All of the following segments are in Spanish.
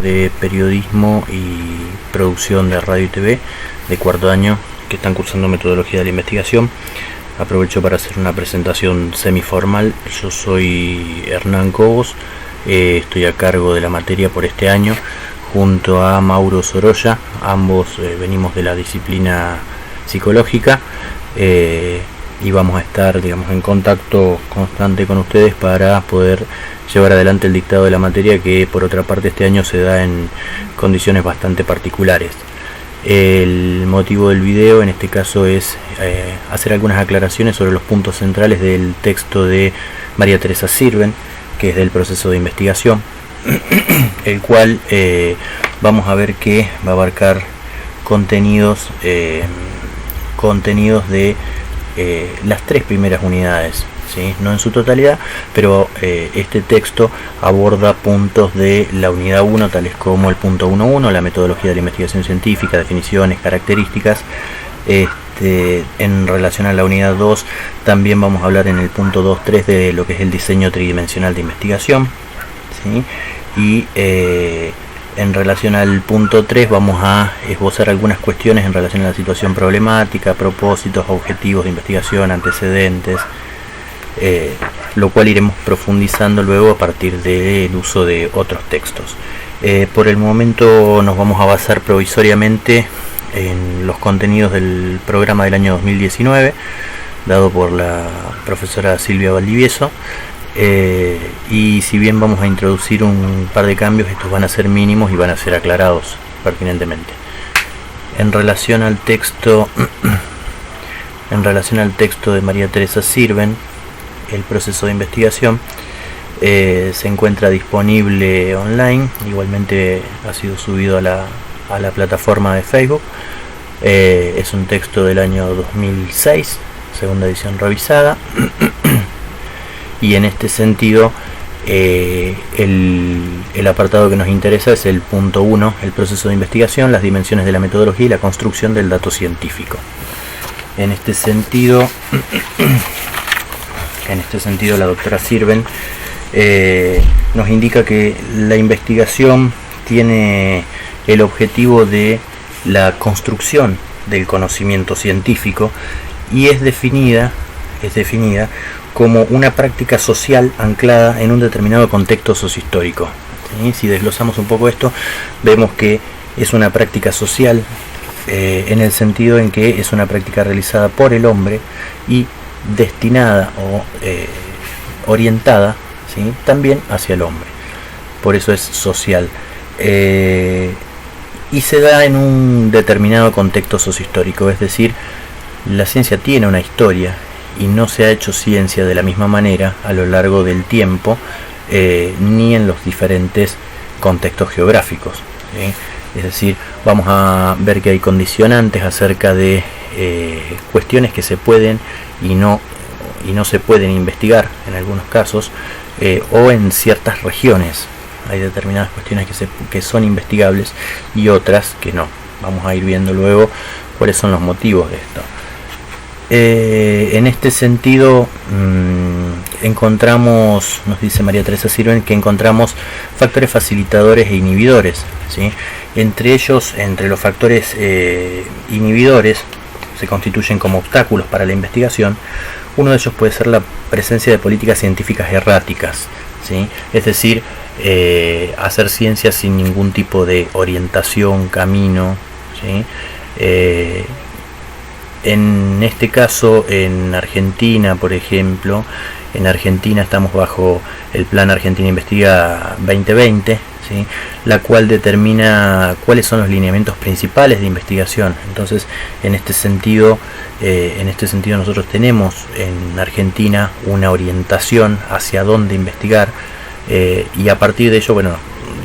de periodismo y producción de radio y TV de cuarto año que están cursando metodología de la investigación. Aprovecho para hacer una presentación semiformal. Yo soy Hernán Cobos, estoy a cargo de la materia por este año junto a Mauro Sorolla. Ambos venimos de la disciplina psicológica y vamos a estar, en contacto constante con ustedes para poder llevar adelante el dictado de la materia, que por otra parte este año se da en condiciones bastante particulares. El motivo del video en este caso es hacer algunas aclaraciones sobre los puntos centrales del texto de María Teresa Sirven, que es del proceso de investigación, el cual vamos a ver que va a abarcar contenidos de las tres primeras unidades, ¿sí? No en su totalidad, pero este texto aborda puntos de la unidad 1, tales como el punto 1.1, la metodología de la investigación científica, definiciones, características. En relación a la unidad 2, también vamos a hablar en el punto 2.3 de lo que es el diseño tridimensional de investigación, ¿sí? Y en relación al punto 3 vamos a esbozar algunas cuestiones en relación a la situación problemática, propósitos, objetivos de investigación, antecedentes, lo cual iremos profundizando luego a partir del uso de otros textos. Por el momento nos vamos a basar provisoriamente en los contenidos del programa del año 2019, dado por la profesora Silvia Valdivieso. Y si bien vamos a introducir un par de cambios, estos van a ser mínimos y van a ser aclarados pertinentemente. En relación al texto de María Teresa Sirven, el proceso de investigación se encuentra disponible online. Igualmente ha sido subido a la plataforma de Facebook. Es un texto del año 2006, segunda edición revisada. Y en este sentido, el apartado que nos interesa es el punto 1, el proceso de investigación, las dimensiones de la metodología y la construcción del dato científico. En este sentido, la doctora Sirven nos indica que la investigación tiene el objetivo de la construcción del conocimiento científico y es definida como una práctica social anclada en un determinado contexto sociohistórico. ¿Sí? Si desglosamos un poco esto, vemos que es una práctica social en el sentido en que es una práctica realizada por el hombre y destinada o orientada, ¿sí?, también hacia el hombre. Por eso es social. Y se da en un determinado contexto sociohistórico, es decir, la ciencia tiene una historia y no se ha hecho ciencia de la misma manera a lo largo del tiempo, ni en los diferentes contextos geográficos, ¿sí? Es decir, vamos a ver que hay condicionantes acerca de cuestiones que se pueden y no se pueden investigar en algunos casos, o en ciertas regiones hay determinadas cuestiones que son investigables y otras que no. Vamos a ir viendo luego cuáles son los motivos de esto. En este sentido, encontramos, nos dice María Teresa Sirven, que encontramos factores facilitadores e inhibidores, ¿sí? Entre ellos, entre los factores inhibidores, se constituyen como obstáculos para la investigación. Uno de ellos puede ser la presencia de políticas científicas erráticas, ¿sí? Es decir, hacer ciencia sin ningún tipo de orientación, camino, ¿sí? En este caso, en Argentina, por ejemplo, en Argentina estamos bajo el Plan Argentina Investiga 2020, ¿sí?, la cual determina cuáles son los lineamientos principales de investigación. Entonces, en este sentido nosotros tenemos en Argentina una orientación hacia dónde investigar, y a partir de ello,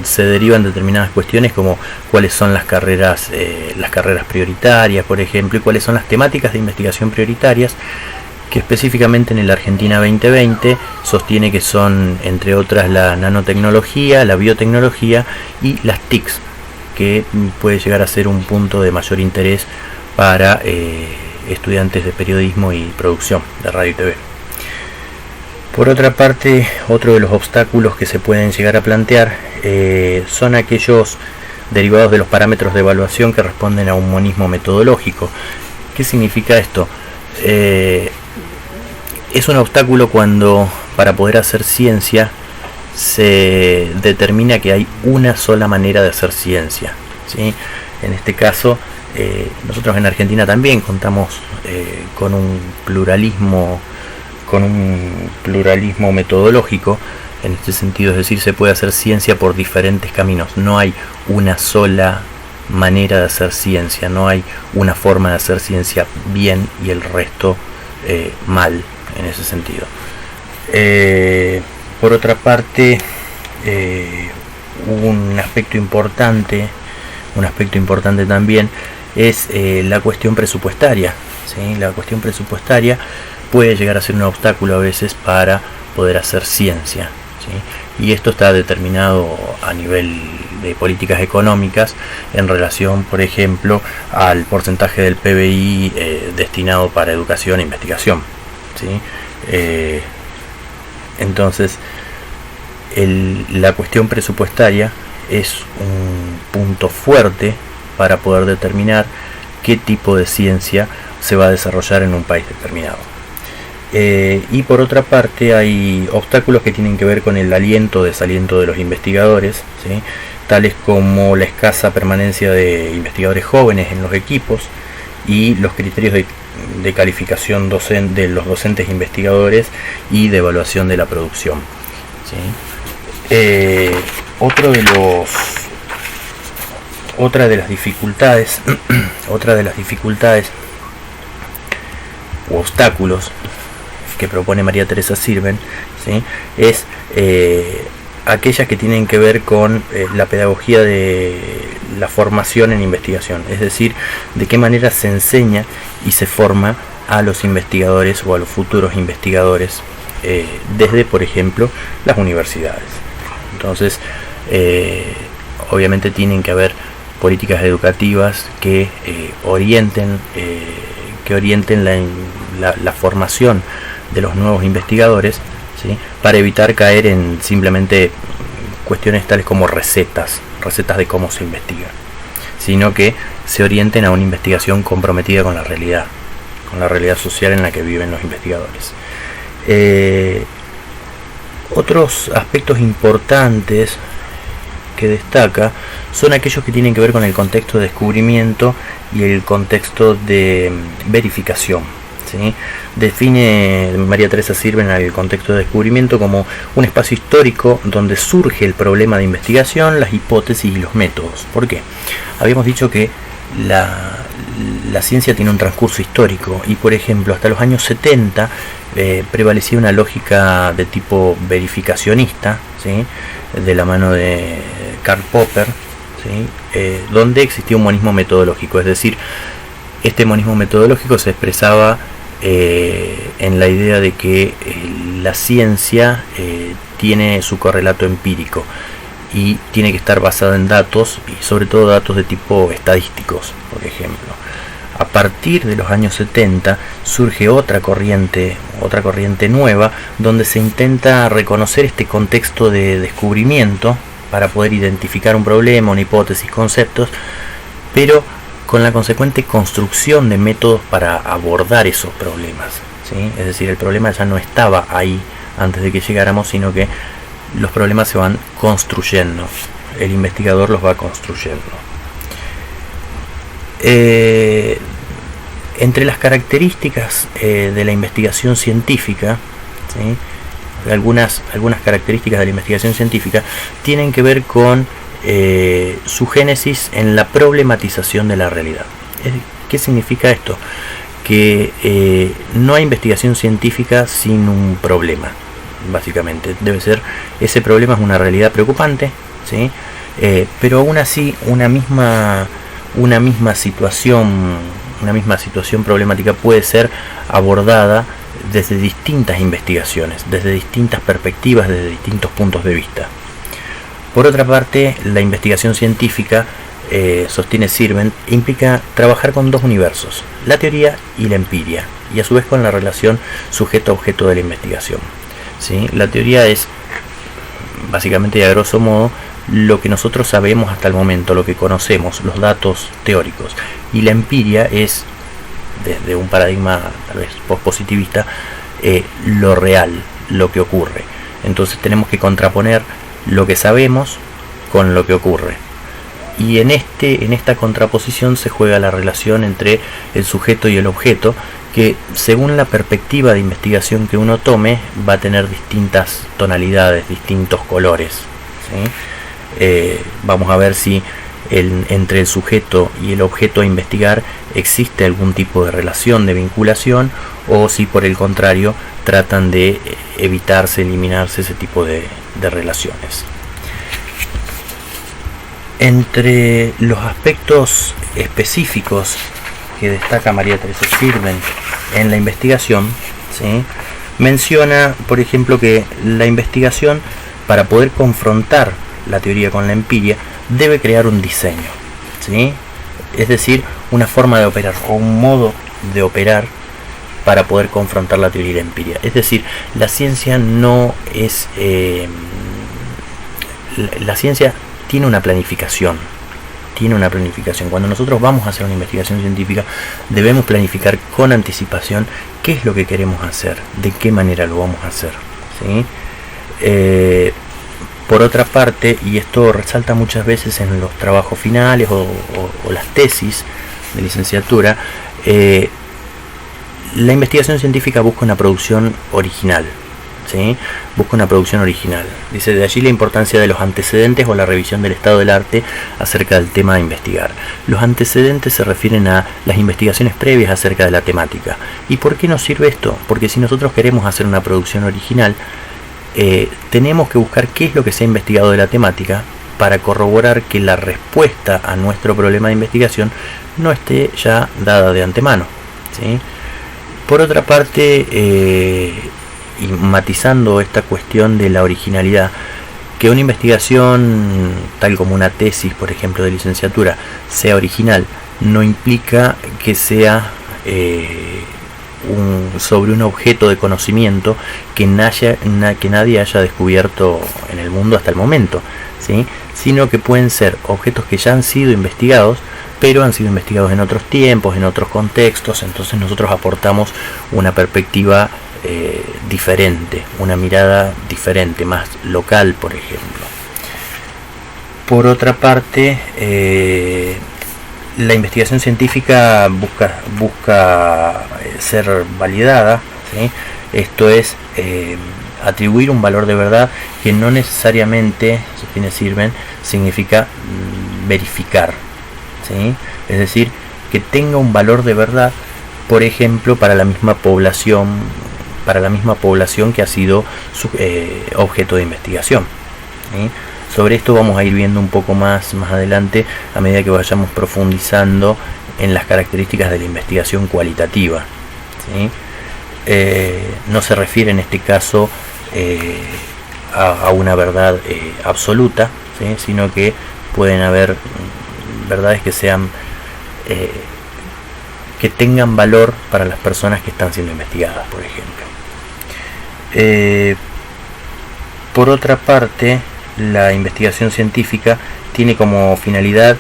se derivan determinadas cuestiones como cuáles son las carreras prioritarias, por ejemplo, y cuáles son las temáticas de investigación prioritarias, que específicamente en el Argentina 2020 sostiene que son, entre otras, la nanotecnología, la biotecnología y las TICs, que puede llegar a ser un punto de mayor interés para estudiantes de periodismo y producción de radio y TV. Por otra parte, otro de los obstáculos que se pueden llegar a plantear son aquellos derivados de los parámetros de evaluación que responden a un monismo metodológico. ¿Qué significa esto? Es un obstáculo cuando para poder hacer ciencia se determina que hay una sola manera de hacer ciencia, ¿sí? En este caso, nosotros en Argentina también contamos con un pluralismo metodológico en este sentido, es decir, se puede hacer ciencia por diferentes caminos. No hay una sola manera de hacer ciencia, no hay una forma de hacer ciencia bien y el resto mal en ese sentido. Por otra parte, un aspecto importante también es la cuestión presupuestaria, ¿sí? La cuestión presupuestaria puede llegar a ser un obstáculo a veces para poder hacer ciencia, ¿sí? Y esto está determinado a nivel de políticas económicas en relación, por ejemplo, al porcentaje del PBI destinado para educación e investigación, ¿sí? Entonces, la cuestión presupuestaria es un punto fuerte para poder determinar qué tipo de ciencia se va a desarrollar en un país determinado. Y por otra parte hay obstáculos que tienen que ver con el desaliento de los investigadores, ¿sí? Tales como la escasa permanencia de investigadores jóvenes en los equipos y los criterios de calificación de los docentes investigadores y de evaluación de la producción, ¿sí? Otra de las dificultades u obstáculos que propone María Teresa Sirven, ¿sí? Es aquellas que tienen que ver con la pedagogía de la formación en investigación, es decir, de qué manera se enseña y se forma a los investigadores o a los futuros investigadores desde, por ejemplo, las universidades. Entonces, obviamente tienen que haber políticas educativas que orienten la formación de los nuevos investigadores, ¿sí? Para evitar caer en simplemente cuestiones tales como recetas de cómo se investiga, sino que se orienten a una investigación comprometida con la realidad social en la que viven los investigadores. Otros aspectos importantes que destaca son aquellos que tienen que ver con el contexto de descubrimiento y el contexto de verificación, ¿sí? Define María Teresa Sirven el contexto de descubrimiento como un espacio histórico donde surge el problema de investigación, las hipótesis y los métodos. ¿Por qué? Habíamos dicho que la ciencia tiene un transcurso histórico y, por ejemplo, hasta los años 70 prevalecía una lógica de tipo verificacionista, ¿sí? De la mano de Karl Popper, ¿sí? Donde existía un monismo metodológico, es decir, este monismo metodológico se expresaba en la idea de que la ciencia tiene su correlato empírico y tiene que estar basada en datos, y sobre todo datos de tipo estadísticos, por ejemplo. A partir de los años 70 surge otra corriente nueva, donde se intenta reconocer este contexto de descubrimiento para poder identificar un problema, una hipótesis, conceptos, pero con la consecuente construcción de métodos para abordar esos problemas, ¿sí? Es decir, el problema ya no estaba ahí antes de que llegáramos, sino que los problemas se van construyendo, el investigador los va construyendo. Entre las características de la investigación científica, ¿sí? algunas características de la investigación científica tienen que ver con su génesis en la problematización de la realidad. ¿Qué significa esto? Que no hay investigación científica sin un problema, básicamente. Ese problema es una realidad preocupante, ¿sí? Pero aún así una misma situación problemática puede ser abordada desde distintas investigaciones, desde distintas perspectivas, desde distintos puntos de vista. Por otra parte, la investigación científica, sostiene Sirven, implica trabajar con dos universos, la teoría y la empiria, y a su vez con la relación sujeto-objeto de la investigación. ¿sí? La teoría es básicamente y a grosso modo lo que nosotros sabemos hasta el momento, lo que conocemos, los datos teóricos. Y la empiria es, desde un paradigma tal vez pospositivista, lo real, lo que ocurre. Entonces tenemos que contraponer lo que sabemos con lo que ocurre. Y en esta contraposición se juega la relación entre el sujeto y el objeto, que según la perspectiva de investigación que uno tome va a tener distintas tonalidades, distintos colores, ¿sí? Vamos a ver si entre el sujeto y el objeto a investigar existe algún tipo de relación, de vinculación, o si por el contrario tratan de evitarse, eliminarse ese tipo de relaciones. Entre los aspectos específicos que destaca María Teresa Sirven en la investigación, ¿sí?, menciona, por ejemplo, que la investigación, para poder confrontar la teoría con la empiria, debe crear un diseño, ¿sí?, es decir, una forma de operar o un modo de operar para poder confrontar la teoría y la empiria. Es decir, la ciencia no es... la ciencia tiene una planificación. Cuando nosotros vamos a hacer una investigación científica, debemos planificar con anticipación qué es lo que queremos hacer, de qué manera lo vamos a hacer, ¿sí? Por otra parte, y esto resalta muchas veces en los trabajos finales o las tesis de licenciatura, la investigación científica busca una producción original, ¿sí? Busca una producción original. Dice, de allí la importancia de los antecedentes o la revisión del estado del arte acerca del tema a investigar. Los antecedentes se refieren a las investigaciones previas acerca de la temática. ¿Y por qué nos sirve esto? Porque si nosotros queremos hacer una producción original, tenemos que buscar qué es lo que se ha investigado de la temática para corroborar que la respuesta a nuestro problema de investigación no esté ya dada de antemano, ¿sí? Por otra parte, y matizando esta cuestión de la originalidad, que una investigación tal como una tesis, por ejemplo, de licenciatura, sea original, no implica que sea sobre un objeto de conocimiento que nadie haya descubierto en el mundo hasta el momento, ¿sí?, sino que pueden ser objetos que ya han sido investigados, pero han sido investigados en otros tiempos, en otros contextos. Entonces nosotros aportamos una perspectiva diferente, una mirada diferente, más local, por ejemplo. Por otra parte, la investigación científica busca ser validada, ¿sí? Esto es atribuir un valor de verdad que no necesariamente, sus fines sirven, significa verificar, ¿sí? Es decir, que tenga un valor de verdad, por ejemplo, para la misma población que ha sido objeto de investigación, ¿sí? Sobre esto vamos a ir viendo un poco más adelante a medida que vayamos profundizando en las características de la investigación cualitativa, ¿sí? No se refiere en este caso a una verdad absoluta, ¿sí?, sino que pueden haber verdades que sean que tengan valor para las personas que están siendo investigadas, por ejemplo. Por otra parte, la investigación científica tiene como finalidad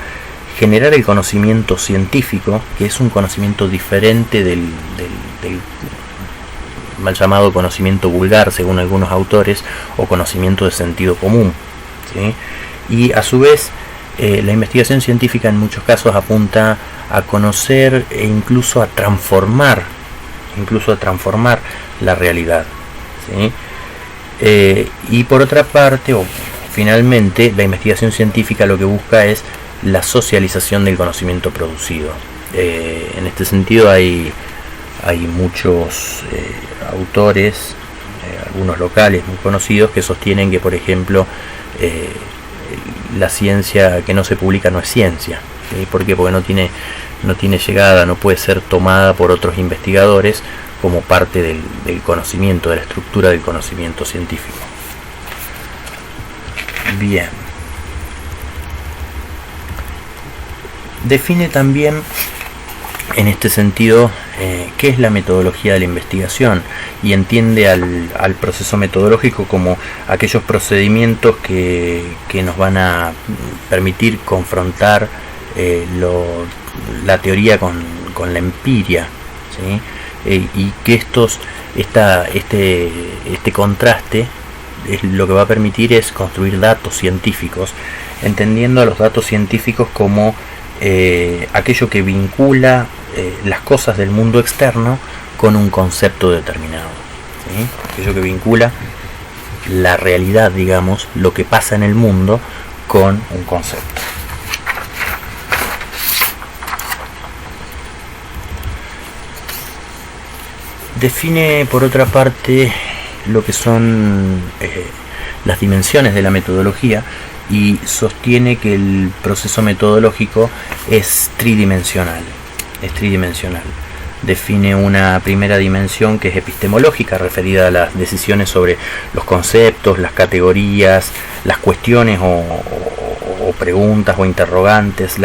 generar el conocimiento científico, que es un conocimiento diferente del mal llamado conocimiento vulgar, según algunos autores, o conocimiento de sentido común, ¿sí? Y a su vez, la investigación científica en muchos casos apunta a conocer e incluso a transformar la realidad, ¿sí? Y por otra parte, o finalmente, la investigación científica lo que busca es la socialización del conocimiento producido. En este sentido hay muchos autores, algunos locales muy conocidos, que sostienen que, por ejemplo, la ciencia que no se publica no es ciencia, ¿sí? ¿Por qué? Porque no tiene llegada, no puede ser tomada por otros investigadores como parte del conocimiento, de la estructura del conocimiento científico. Bien. Define también, en este sentido, qué es la metodología de la investigación y entiende al proceso metodológico como aquellos procedimientos que nos van a permitir confrontar la teoría con la empiria, ¿sí? Y que este contraste lo que va a permitir es construir datos científicos, entendiendo a los datos científicos como aquello que vincula las cosas del mundo externo con un concepto determinado, ¿sí? Aquello que vincula la realidad, digamos, lo que pasa en el mundo con un concepto. Define, por otra parte, lo que son las dimensiones de la metodología y sostiene que el proceso metodológico es tridimensional. Define una primera dimensión que es epistemológica, referida a las decisiones sobre los conceptos, las categorías, las cuestiones o preguntas o interrogantes,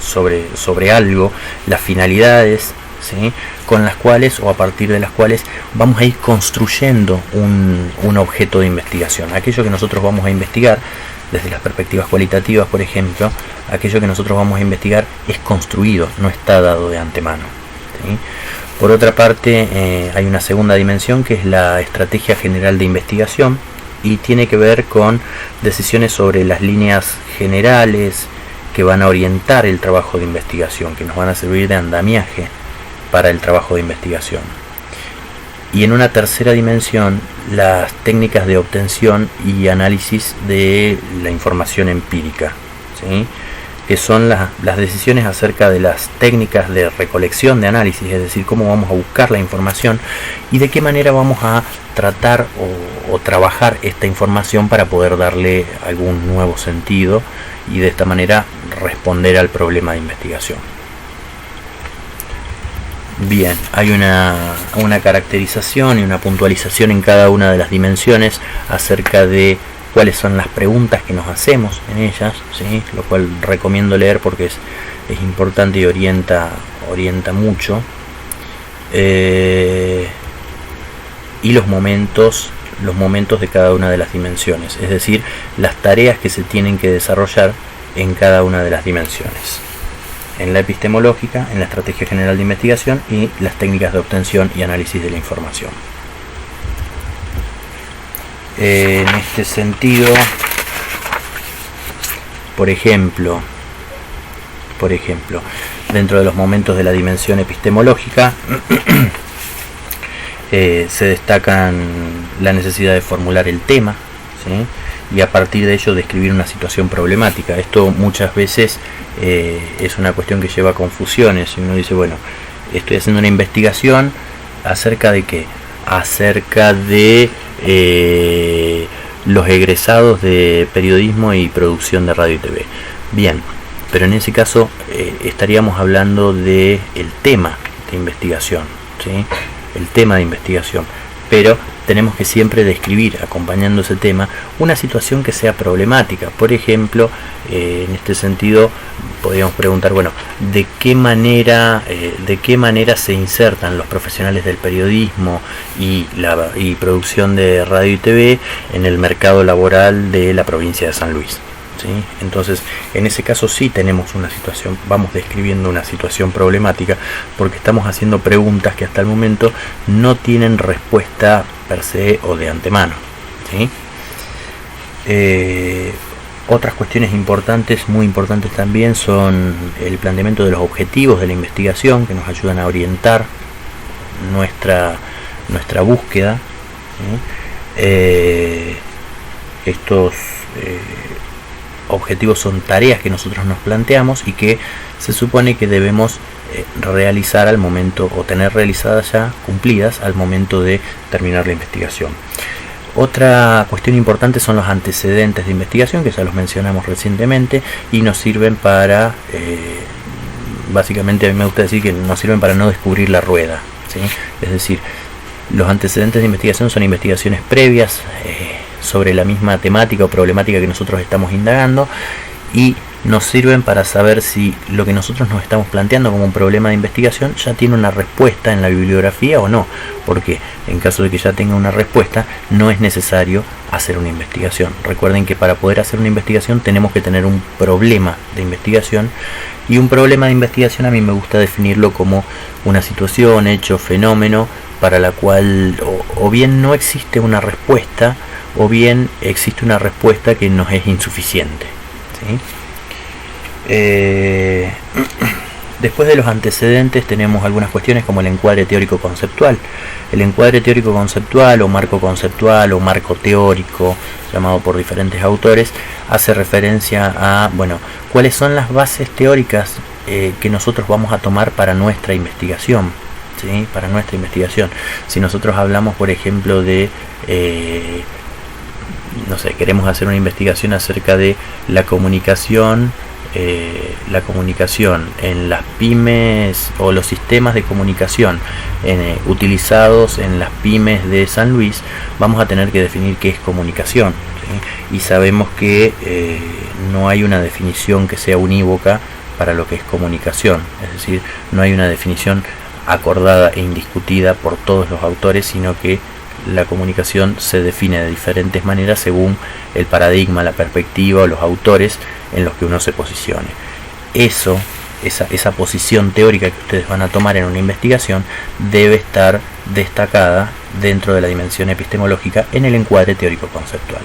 sobre algo, las finalidades, ¿sí? Con las cuales o a partir de las cuales vamos a ir construyendo un objeto de investigación. Aquello que nosotros vamos a investigar desde las perspectivas cualitativas, por ejemplo, aquello que nosotros vamos a investigar es construido, no está dado de antemano, ¿sí? Por otra parte, hay una segunda dimensión que es la estrategia general de investigación y tiene que ver con decisiones sobre las líneas generales que van a orientar el trabajo de investigación, que nos van a servir de andamiaje para el trabajo de investigación. Y en una tercera dimensión, las técnicas de obtención y análisis de la información empírica, ¿sí? Que son las decisiones acerca de las técnicas de recolección de análisis, es decir, cómo vamos a buscar la información y de qué manera vamos a tratar o trabajar esta información para poder darle algún nuevo sentido y de esta manera responder al problema de investigación. Bien, hay una caracterización y una puntualización en cada una de las dimensiones acerca de cuáles son las preguntas que nos hacemos en ellas, ¿sí? Lo cual recomiendo leer porque es importante y orienta mucho. Y los momentos de cada una de las dimensiones, es decir, las tareas que se tienen que desarrollar en cada una de las dimensiones. En la epistemológica, en la estrategia general de investigación y las técnicas de obtención y análisis de la información. En este sentido, por ejemplo, dentro de los momentos de la dimensión epistemológica se destacan la necesidad de formular el tema, ¿sí? Y a partir de ello describir una situación problemática. Esto muchas veces es una cuestión que lleva a confusiones. Y uno dice, bueno, estoy haciendo una investigación acerca de qué, acerca de los egresados de periodismo y producción de radio y TV. Bien, pero en ese caso estaríamos hablando de el tema de investigación, ¿sí? El tema de investigación, pero tenemos que siempre describir, acompañando ese tema, una situación que sea problemática. Por ejemplo, en este sentido, podríamos preguntar, bueno, ¿de qué manera se insertan los profesionales del periodismo y producción de radio y TV en el mercado laboral de la provincia de San Luis? ¿Sí? Entonces, en ese caso sí tenemos una situación, vamos describiendo una situación problemática porque estamos haciendo preguntas que hasta el momento no tienen respuesta per se o de antemano, ¿sí? Otras cuestiones importantes, muy importantes también, son el planteamiento de los objetivos de la investigación que nos ayudan a orientar nuestra búsqueda, ¿sí? Estos objetivos son tareas que nosotros nos planteamos y que se supone que debemos realizar al momento, o tener realizadas ya, cumplidas al momento de terminar la investigación. Otra cuestión importante son los antecedentes de investigación, que ya los mencionamos recientemente y nos sirven para, básicamente a mí me gusta decir que nos sirven para no descubrir la rueda, ¿sí? Es decir, los antecedentes de investigación son investigaciones previas sobre la misma temática o problemática que nosotros estamos indagando, y nos sirven para saber si lo que nosotros nos estamos planteando como un problema de investigación ya tiene una respuesta en la bibliografía o no, porque en caso de que ya tenga una respuesta no es necesario hacer una investigación. Recuerden que para poder hacer una investigación tenemos que tener un problema de investigación, y un problema de investigación a mí me gusta definirlo como una situación, hecho, fenómeno para la cual o bien no existe una respuesta o bien existe una respuesta que nos es insuficiente, ¿sí? Después de los antecedentes tenemos algunas cuestiones como el encuadre teórico conceptual. El encuadre teórico conceptual o marco teórico, llamado por diferentes autores, hace referencia a, bueno, cuáles son las bases teóricas que nosotros vamos a tomar para nuestra investigación, ¿sí? Para nuestra investigación. Si nosotros hablamos, por ejemplo, de no sé, queremos hacer una investigación acerca de la comunicación en las pymes o los sistemas de comunicación utilizados en las pymes de San Luis, vamos a tener que definir qué es comunicación, ¿sí? Y sabemos que no hay una definición que sea unívoca para lo que es comunicación, es decir, no hay una definición acordada e indiscutida por todos los autores, sino que la comunicación se define de diferentes maneras según el paradigma, la perspectiva o los autores en los que uno se posicione. Esa posición teórica que ustedes van a tomar en una investigación debe estar destacada dentro de la dimensión epistemológica en el encuadre teórico conceptual.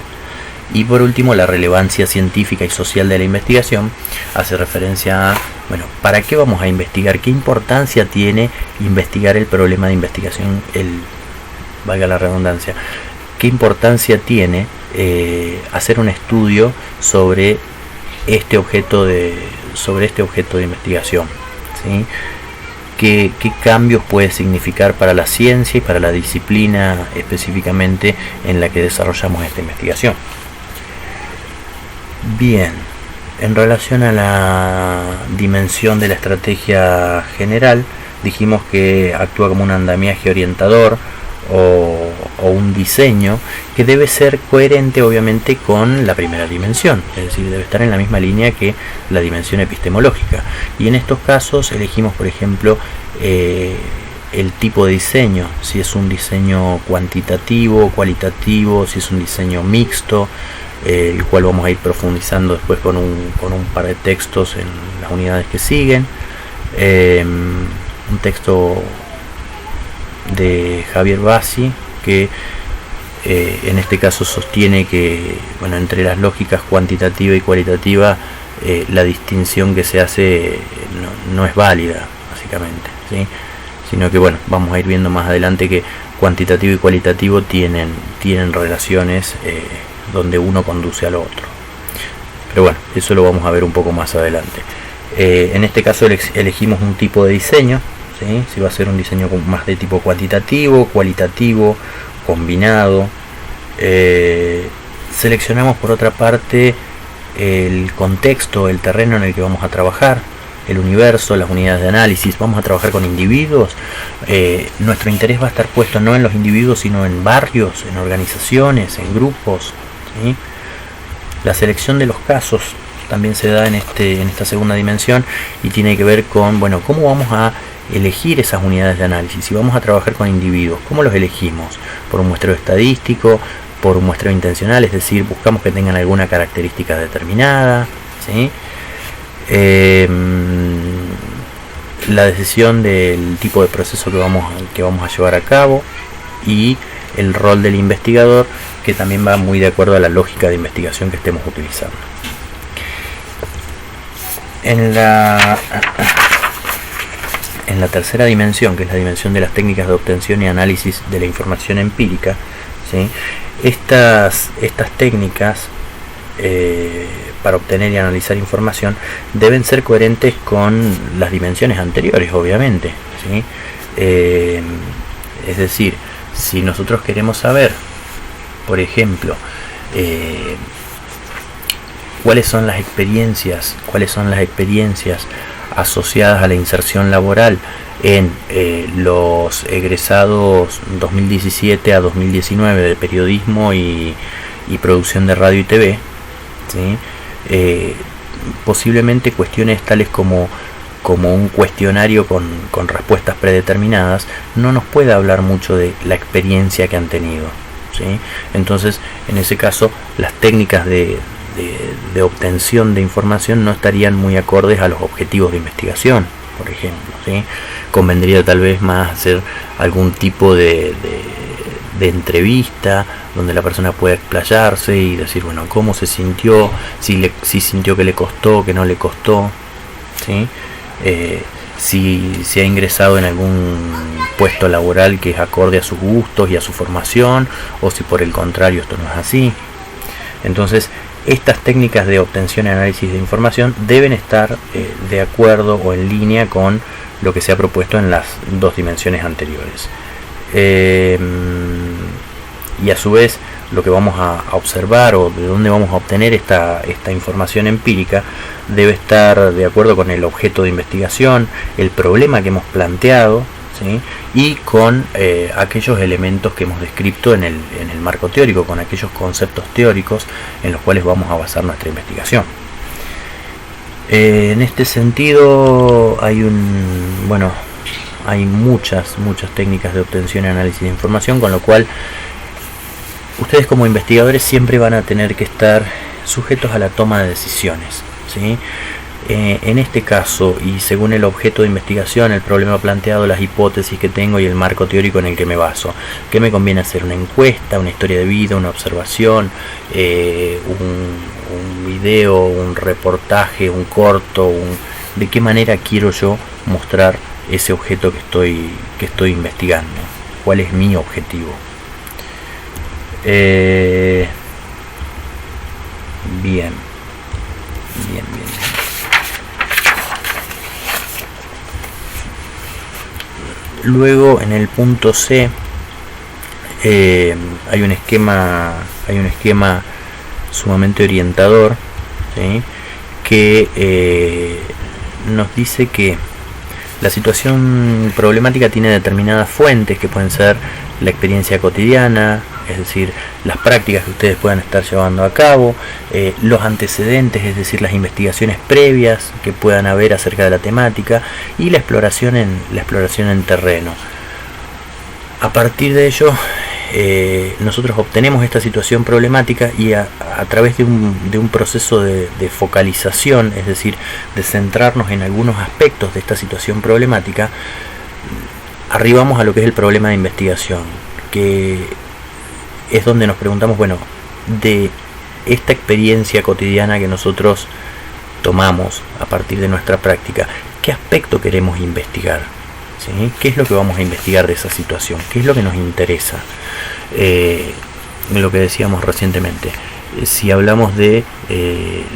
Y por último, la relevancia científica y social de la investigación hace referencia a, bueno, ¿para qué vamos a investigar? ¿Qué importancia tiene investigar el problema de investigación, valga la redundancia, qué importancia tiene hacer un estudio sobre este objeto de investigación, ¿sí? ¿Qué cambios puede significar para la ciencia y para la disciplina específicamente en la que desarrollamos esta investigación? Bien, en relación a la dimensión de la estrategia general, dijimos que actúa como un andamiaje orientador o un diseño que debe ser coherente obviamente con la primera dimensión, es decir, debe estar en la misma línea que la dimensión epistemológica, y en estos casos elegimos, por ejemplo, el tipo de diseño, si es un diseño cuantitativo, cualitativo, si es un diseño mixto, el cual vamos a ir profundizando después con un par de textos en las unidades que siguen. Un texto de Javier Bassi que en este caso sostiene que, bueno, entre las lógicas cuantitativa y cualitativa la distinción que se hace no es válida, básicamente, ¿sí? Sino que, bueno, vamos a ir viendo más adelante que cuantitativo y cualitativo tienen relaciones donde uno conduce al otro, pero bueno, eso lo vamos a ver un poco más adelante. En este caso elegimos un tipo de diseño, ¿sí? Si va a ser un diseño más de tipo cuantitativo, cualitativo, combinado. Seleccionamos por otra parte el contexto, el terreno en el que vamos a trabajar, el universo, las unidades de análisis. Vamos a trabajar con individuos. Nuestro interés va a estar puesto no en los individuos, sino en barrios, en organizaciones, en grupos, ¿sí? La selección de los casos también se da en esta segunda dimensión y tiene que ver con, bueno, cómo vamos a elegir esas unidades de análisis. Si vamos a trabajar con individuos, ¿cómo los elegimos? ¿Por un muestreo estadístico? ¿Por un muestreo intencional? Es decir, buscamos que tengan alguna característica determinada, ¿sí? La decisión del tipo de proceso que vamos a llevar a cabo y el rol del investigador, que también va muy de acuerdo a la lógica de investigación que estemos utilizando. En la tercera dimensión, que es la dimensión de las técnicas de obtención y análisis de la información empírica, ¿sí? Estas técnicas para obtener y analizar información deben ser coherentes con las dimensiones anteriores, obviamente, ¿sí? Es decir, si nosotros queremos saber, por ejemplo, cuáles son las experiencias asociadas a la inserción laboral en los egresados 2017 a 2019 de periodismo y producción de radio y TV, ¿sí? posiblemente cuestiones tales como un cuestionario con respuestas predeterminadas no nos puede hablar mucho de la experiencia que han tenido, ¿sí? Entonces, en ese caso, las técnicas de obtención de información no estarían muy acordes a los objetivos de investigación, por ejemplo, ¿sí? Convendría tal vez más hacer algún tipo de entrevista donde la persona pueda explayarse y decir, bueno, cómo se sintió, si sintió que le costó, que no le costó, ¿sí? Si ha ingresado en algún puesto laboral que es acorde a sus gustos y a su formación, o si por el contrario esto no es así. Entonces, estas técnicas de obtención y análisis de información deben estar de acuerdo o en línea con lo que se ha propuesto en las dos dimensiones anteriores. Y a su vez, lo que vamos a observar o de dónde vamos a obtener esta información empírica debe estar de acuerdo con el objeto de investigación, el problema que hemos planteado, ¿sí? Y con aquellos elementos que hemos descrito en el marco teórico, con aquellos conceptos teóricos en los cuales vamos a basar nuestra investigación. En este sentido hay muchas técnicas de obtención y análisis de información, con lo cual ustedes como investigadores siempre van a tener que estar sujetos a la toma de decisiones, ¿sí? En este caso, y según el objeto de investigación, el problema planteado, las hipótesis que tengo y el marco teórico en el que me baso, ¿qué me conviene hacer? ¿Una encuesta, una historia de vida, una observación, un video, un reportaje, un corto? ¿De qué manera quiero yo mostrar ese objeto que estoy investigando? ¿Cuál es mi objetivo? Bien. Luego, en el punto C, hay un esquema sumamente orientador, ¿sí? Que nos dice que la situación problemática tiene determinadas fuentes que pueden ser la experiencia cotidiana, es decir, las prácticas que ustedes puedan estar llevando a cabo, los antecedentes, es decir, las investigaciones previas que puedan haber acerca de la temática, y la exploración en terreno. A partir de ello, nosotros obtenemos esta situación problemática y a través de un proceso de focalización, es decir, de centrarnos en algunos aspectos de esta situación problemática, arribamos a lo que es el problema de investigación, que es donde nos preguntamos, bueno, de esta experiencia cotidiana que nosotros tomamos a partir de nuestra práctica, ¿qué aspecto queremos investigar? ¿Sí? ¿Qué es lo que vamos a investigar de esa situación? ¿Qué es lo que nos interesa? Lo que decíamos recientemente, si hablamos de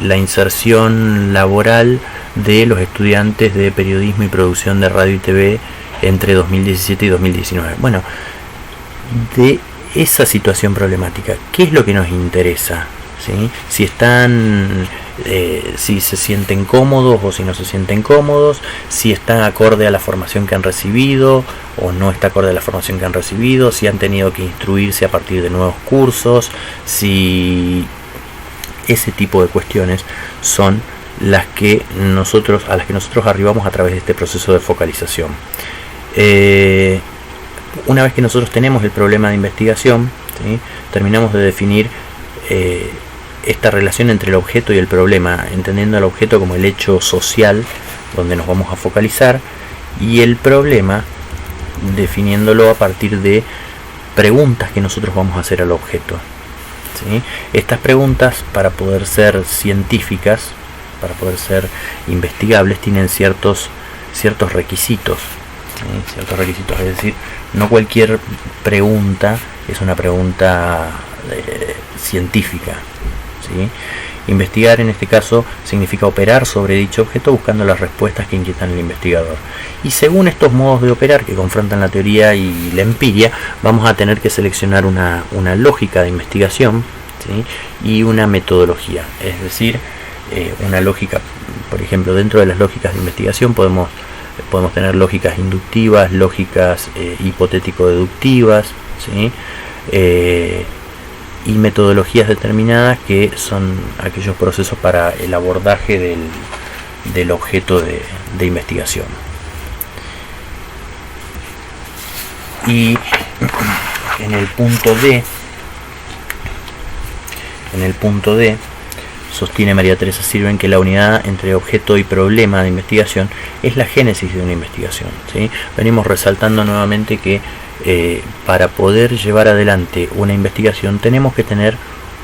la inserción laboral de los estudiantes de periodismo y producción de radio y TV entre 2017 y 2019. Bueno, de esa situación problemática, ¿qué es lo que nos interesa? ¿Sí? Si se sienten cómodos o si no se sienten cómodos, si están acorde a la formación que han recibido o no está acorde a la formación que han recibido, si han tenido que instruirse a partir de nuevos cursos, si ese tipo de cuestiones son a las que nosotros arribamos a través de este proceso de focalización. Una vez que nosotros tenemos el problema de investigación, ¿sí? Terminamos de definir esta relación entre el objeto y el problema, entendiendo al objeto como el hecho social donde nos vamos a focalizar, y el problema definiéndolo a partir de preguntas que nosotros vamos a hacer al objeto, ¿sí? Estas preguntas, para poder ser científicas, para poder ser investigables, tienen ciertos requisitos, ¿sí? Ciertos requisitos, es decir, no cualquier pregunta es una pregunta científica, ¿sí? Investigar en este caso significa operar sobre dicho objeto buscando las respuestas que inquietan al investigador. Y según estos modos de operar que confrontan la teoría y la empiria, vamos a tener que seleccionar una lógica de investigación, ¿sí? Y una metodología. Es decir, una lógica, por ejemplo, dentro de las lógicas de investigación podemos tener lógicas inductivas, lógicas hipotético-deductivas, ¿sí? y metodologías determinadas que son aquellos procesos para el abordaje del objeto de investigación. Y en el punto D, sostiene María Teresa Sirven que la unidad entre objeto y problema de investigación es la génesis de una investigación, ¿sí? Venimos resaltando nuevamente que para poder llevar adelante una investigación tenemos que tener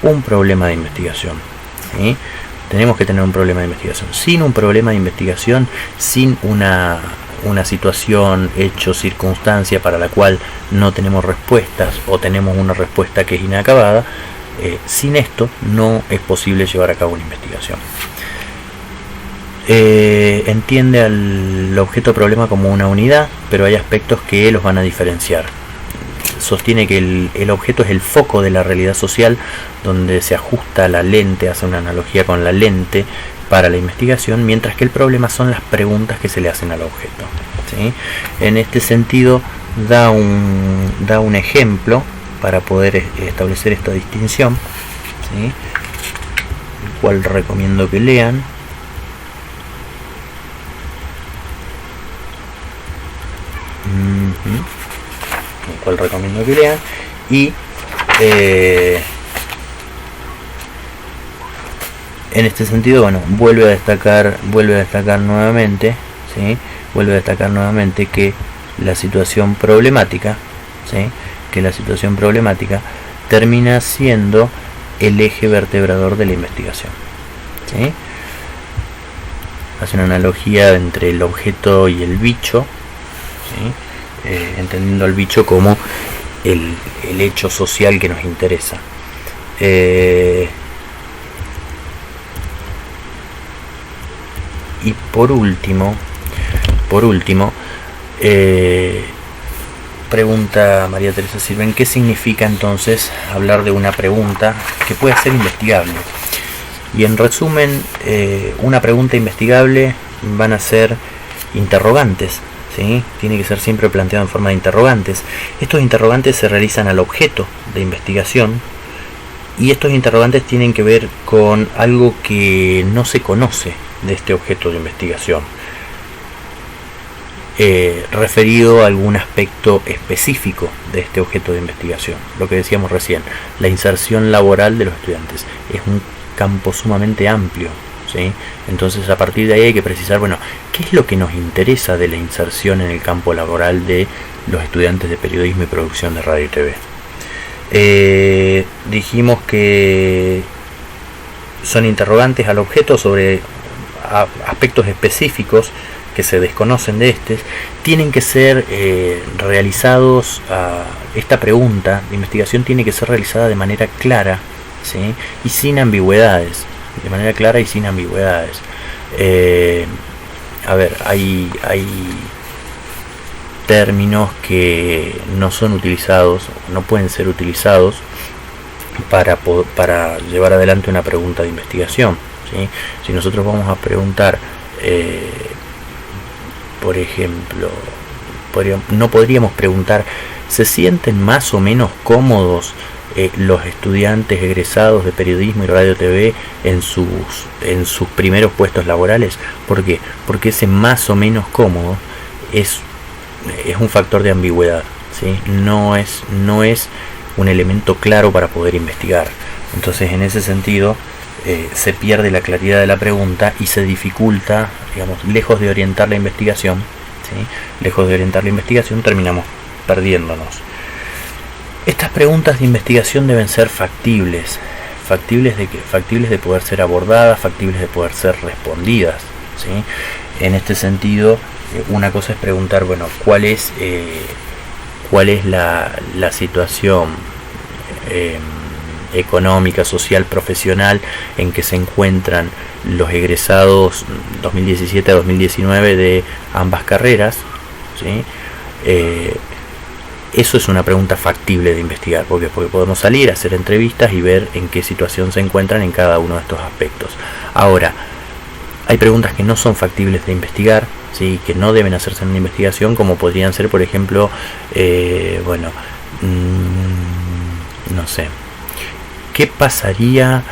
un problema de investigación, ¿sí? Tenemos que tener un problema de investigación. Sin un problema de investigación, sin una situación, hecho, circunstancia para la cual no tenemos respuestas o tenemos una respuesta que es inacabada, sin esto no es posible llevar a cabo una investigación. Entiende al objeto problema como una unidad, pero hay aspectos que los van a diferenciar. Sostiene que el objeto es el foco de la realidad social, donde se ajusta la lente, hace una analogía con la lente para la investigación, mientras que el problema son las preguntas que se le hacen al objeto, ¿sí? En este sentido da un ejemplo para poder establecer esta distinción, ¿sí? El cual recomiendo que lean. Y en este sentido, bueno, vuelve a destacar nuevamente, ¿sí? Vuelve a destacar nuevamente que la situación problemática, ¿sí? Termina siendo el eje vertebrador de la investigación, ¿sí? Hace una analogía entre el objeto y el bicho, ¿sí? Entendiendo al bicho como el hecho social que nos interesa. Y por último, pregunta María Teresa Sirven, ¿qué significa entonces hablar de una pregunta que puede ser investigable? Y en resumen, una pregunta investigable van a ser interrogantes, ¿sí? Tiene que ser siempre planteado en forma de interrogantes. Estos interrogantes se realizan al objeto de investigación, y estos interrogantes tienen que ver con algo que no se conoce de este objeto de investigación, referido a algún aspecto específico de este objeto de investigación. Lo que decíamos recién, la inserción laboral de los estudiantes es un campo sumamente amplio, ¿sí? Entonces, a partir de ahí hay que precisar, bueno, ¿qué es lo que nos interesa de la inserción en el campo laboral de los estudiantes de periodismo y producción de radio y TV? Dijimos que son interrogantes al objeto sobre aspectos específicos que se desconocen de tienen que ser realizados. Esta pregunta de investigación tiene que ser realizada de manera clara, ¿sí? Y sin ambigüedades. De manera clara y sin ambigüedades. Hay términos que no son utilizados, no pueden ser utilizados para llevar adelante una pregunta de investigación, ¿sí? Si nosotros vamos a preguntar, por ejemplo, no podríamos preguntar, ¿se sienten más o menos cómodos los estudiantes egresados de periodismo y radio TV en sus primeros puestos laborales? ¿Por qué? Porque ese más o menos cómodo es un factor de ambigüedad, ¿sí? No es un elemento claro para poder investigar. Entonces, en ese sentido, se pierde la claridad de la pregunta y se dificulta, digamos, lejos de orientar la investigación, ¿sí? Lejos de orientar la investigación, terminamos perdiéndonos. Estas preguntas de investigación deben ser factibles de poder ser abordadas, factibles de poder ser respondidas, ¿sí? En este sentido, una cosa es preguntar, bueno, ¿cuál es la situación económica, social, profesional en que se encuentran los egresados 2017 a 2019 de ambas carreras, ¿sí? Eso es una pregunta factible de investigar, porque podemos salir a hacer entrevistas y ver en qué situación se encuentran en cada uno de estos aspectos. Ahora, hay preguntas que no son factibles de investigar, ¿sí? Que no deben hacerse en una investigación, como podrían ser, por ejemplo, no sé, ¿Qué pasaría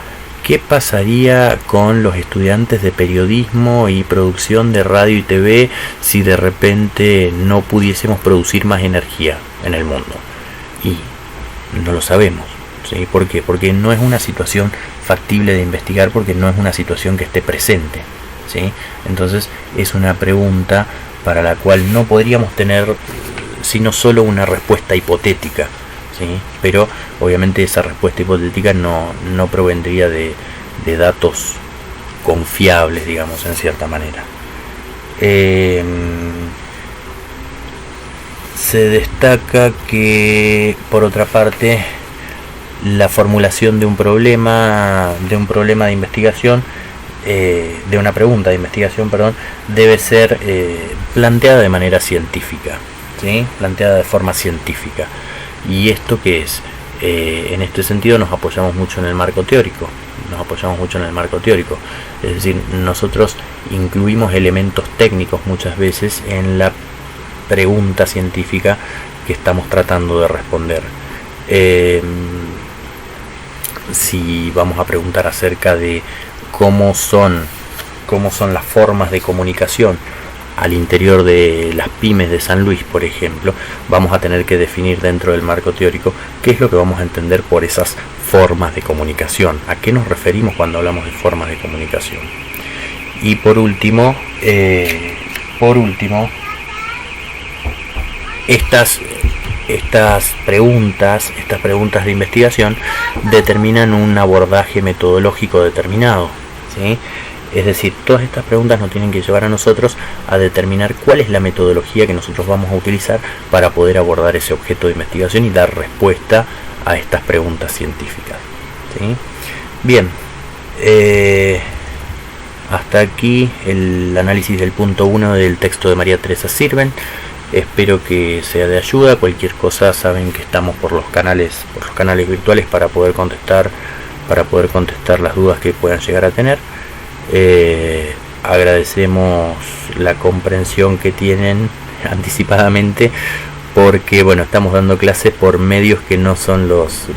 con los estudiantes de periodismo y producción de radio y TV si de repente no pudiésemos producir más energía en el mundo? Y no lo sabemos, ¿sí? ¿Por qué? Porque no es una situación factible de investigar, porque no es una situación que esté presente, ¿sí? Entonces es una pregunta para la cual no podríamos tener sino solo una respuesta hipotética, ¿sí? Pero obviamente esa respuesta hipotética no provendría de datos confiables, digamos, en cierta manera. Se destaca que, por otra parte, la formulación de un problema de investigación, de una pregunta de investigación, perdón, debe ser planteada de manera científica, ¿sí? Planteada de forma científica. ¿Y esto qué es? En este sentido nos apoyamos mucho en el marco teórico. Es decir, nosotros incluimos elementos técnicos muchas veces en la pregunta científica que estamos tratando de responder. Si vamos a preguntar acerca de cómo son las formas de comunicación al interior de las pymes de San Luis, por ejemplo, vamos a tener que definir dentro del marco teórico qué es lo que vamos a entender por esas formas de comunicación, a qué nos referimos cuando hablamos de formas de comunicación. Y por último, estas preguntas de investigación determinan un abordaje metodológico determinado, ¿sí? Es decir, todas estas preguntas nos tienen que llevar a nosotros a determinar cuál es la metodología que nosotros vamos a utilizar para poder abordar ese objeto de investigación y dar respuesta a estas preguntas científicas, ¿sí? Bien, hasta aquí el análisis del punto 1 del texto de María Teresa Sirven. Espero que sea de ayuda. Cualquier cosa, saben que estamos por los canales virtuales para poder contestar las dudas que puedan llegar a tener. Agradecemos la comprensión que tienen anticipadamente, porque bueno, estamos dando clases por medios que no son los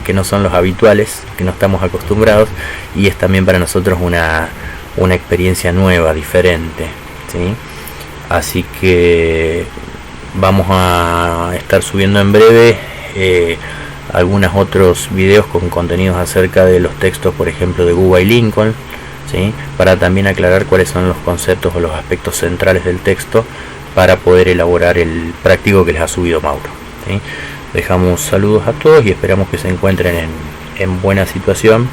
habituales, que no estamos acostumbrados, y es también para nosotros una experiencia nueva, diferente, ¿sí? Así que vamos a estar subiendo en breve algunos otros videos con contenidos acerca de los textos, por ejemplo, de Guba y Lincoln, ¿sí? Para también aclarar cuáles son los conceptos o los aspectos centrales del texto para poder elaborar el práctico que les ha subido Mauro, ¿sí? Dejamos saludos a todos y esperamos que se encuentren en buena situación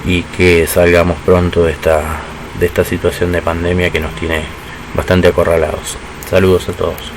y que salgamos pronto de esta situación de pandemia que nos tiene bastante acorralados. Saludos a todos.